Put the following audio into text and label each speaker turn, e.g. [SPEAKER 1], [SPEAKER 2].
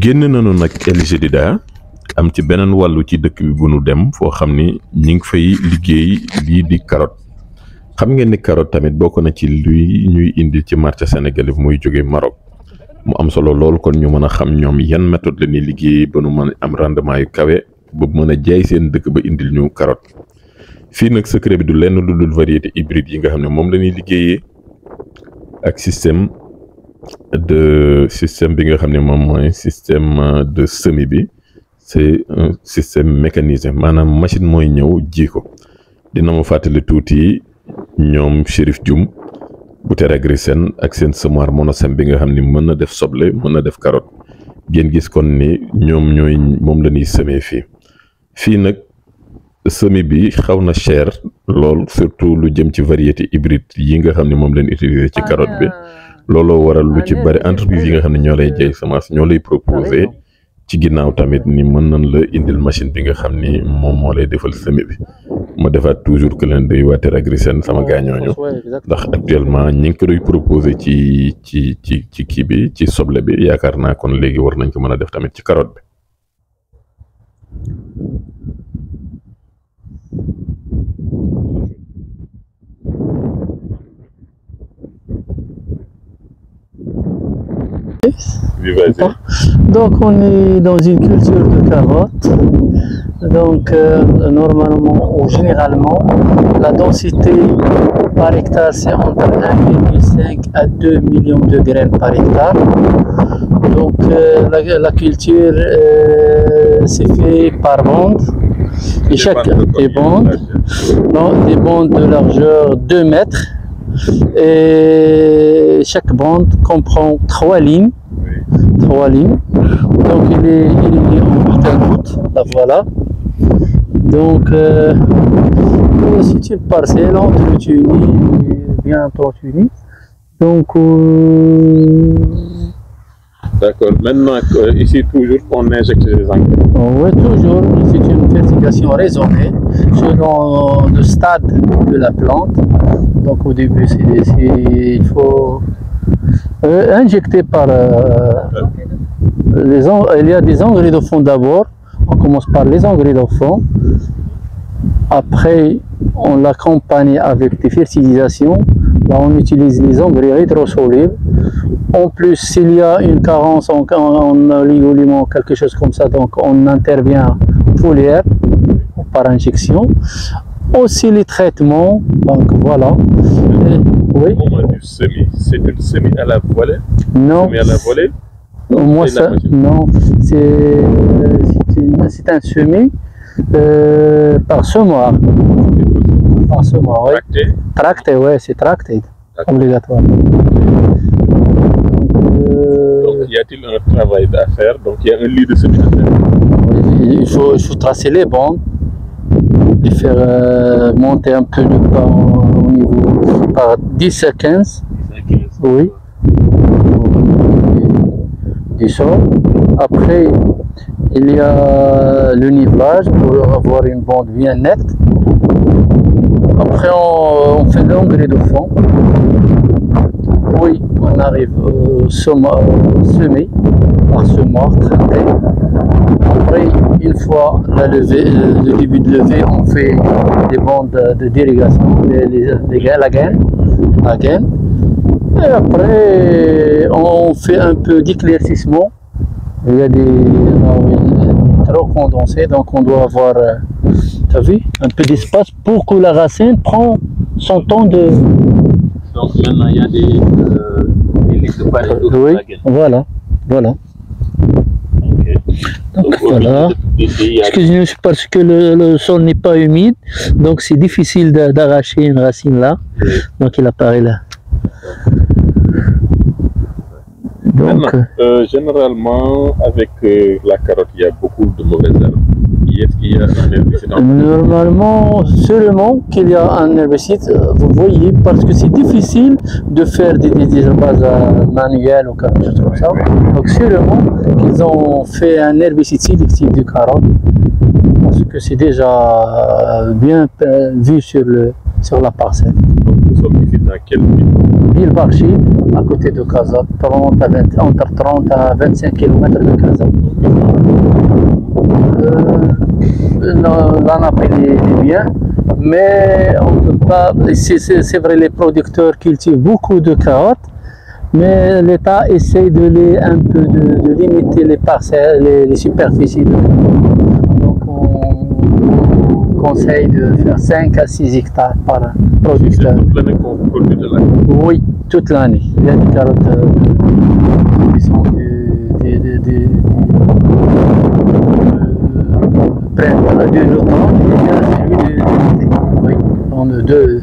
[SPEAKER 1] génn nañu nag El Jadida am ci beneen wàllu ci dëkk bi bu nu dem foo xam ni ñi ngi fay liggéey lii di carotte. xam ngeen ni carotte tamit bokk na ci luy ñuy indi ci marché sénégalais bi muy jóge Maroc mu am solo lool kon ñu mën a xam ñoom yan méthode la ñuy liggéey ba nu mën a am rendement yu kawe ba mën a jaay seen dëkk ba indil ñu carotte. fii nag secret bi du lenn lu dul variété hybride yi nga xam ne moom la ñuy liggéeyee ak système bi nga xam ne moom mooy système de semis bi c'est un système mécanisé maanaam machine mooy ñëw ji ko. dina ma fàttali tuuti ñoom Chérif Dioum bu Teragrisène ak seen semoir monosem bi nga xam ni mën na def soble mën na def carotte ngeen gis kon ni ñoom ñooy moom la ñuy semer fii nag semis bi xaw na cher lool surtout lu jëm ci variété hybride yi nga xam ne moom leen utiliser ci carotte bi looloo waral lu ci bari entreprise yi nga xam ne ñoo lay jaay semence ñoo lay proposer ci ginnaaw tamit ni mën nañ la indil machine bi nga xam ni moom moo lay defal semis bi ma defaat toujours que leen day waa Teragrisène sama gaañooñu ndax actuellement ñi ngi ko doy proposer ci kii bi ci soble bi yaakaar naa kon léegi war nañ ko mën a def tamit ci carotte bi.
[SPEAKER 2] Donc on est dans une culture de carottes. Donc normalement ou généralement la densité par hectare c'est entre 1,5 à 2 millions de graines par hectare. Donc la culture c'est fait par bande. Et chaque des bandes de largeur 2 mètres. Et chaque bande comprend 3 lignes. 3 lignes. Donc il est en goutte, la voilà. Donc c'est une parcelle entretenue, bien entretenue. Donc
[SPEAKER 1] d'accord. Maintenant ici toujours on injecte les engrais.
[SPEAKER 2] Oui, toujours. C'est une fertilisation raisonnée selon le stade de la plante. Donc au début il faut injecter par il y a des engrais de fond d'abord. On commence par les engrais de fond. Après, on l'accompagne avec des fertilisations. Là, on utilise les engrais hydrosolubles. En plus, s'il y a une carence en oligo-éléments, quelque chose comme ça, donc on intervient foliaire par injection. Aussi les traitements, donc voilà. Oui.
[SPEAKER 1] Au moment du semis, c'est une semis à la volée?
[SPEAKER 2] Non.
[SPEAKER 1] Semis à la volée?
[SPEAKER 2] Moi, ça, non, c'est un semis par semoir. Par semoir, oui.
[SPEAKER 1] Tracté?
[SPEAKER 2] Tracté, oui, c'est tracté, obligatoire.
[SPEAKER 1] Donc, y a-t-il un travail à faire? Donc, il y a un lit de semis à faire.
[SPEAKER 2] Il faut tracer les bandes, les faire monter un peu le pas au niveau par 10 à 15. 10 à 15. Oui. Du sol. Après, il y a le nivelage pour avoir une bande bien nette. Après, on fait l'engrais de fond. Oui, on arrive au semer par semoir traité. Après, une fois la levée, le début de levée, on fait des bandes d'irrigation, la gaine. Et après, on fait un peu d'éclaircissement. Il y a des trop condensés, donc on doit avoir, tu as vu, un peu d'espace pour que la racine prenne son temps de...
[SPEAKER 1] Donc maintenant il y a des lignes de part et d'autre.
[SPEAKER 2] Oui, voilà.
[SPEAKER 1] Okay.
[SPEAKER 2] Donc voilà. Excusez-nous, c'est parce que le sol n'est pas humide, donc c'est difficile d'arracher une racine là. Oui. Donc il apparaît là. Donc,
[SPEAKER 1] généralement, avec la carotte, il y a beaucoup de mauvaises herbes. Est-ce qu'il y a un herbicide?
[SPEAKER 2] Normalement, seulement qu'il y a un herbicide, vous voyez, parce que c'est difficile de faire des déherbages manuels ou quelque chose comme ça. Donc, sûrement qu'ils ont fait un herbicide sélectif du carotte, parce que c'est déjà bien vu sur sur la parcelle.
[SPEAKER 1] Donc nous sommes ici dans quelle ville?
[SPEAKER 2] Ville Barchil, à côté de Casa, entre 30 à 25 km de Casa. La nappe est bien, mais on peut pas. C'est vrai, les producteurs cultivent beaucoup de carottes, mais l'État essaie de limiter les parcelles, les superficies. Donc on conseille de faire 5 à 6 hectares par producteur.
[SPEAKER 1] Toute l'année qu'on produit de la carotte?
[SPEAKER 2] Oui, toute l'année. Il y a des carottes qui sont de l'automne et celui de l'été. Oui, on a deux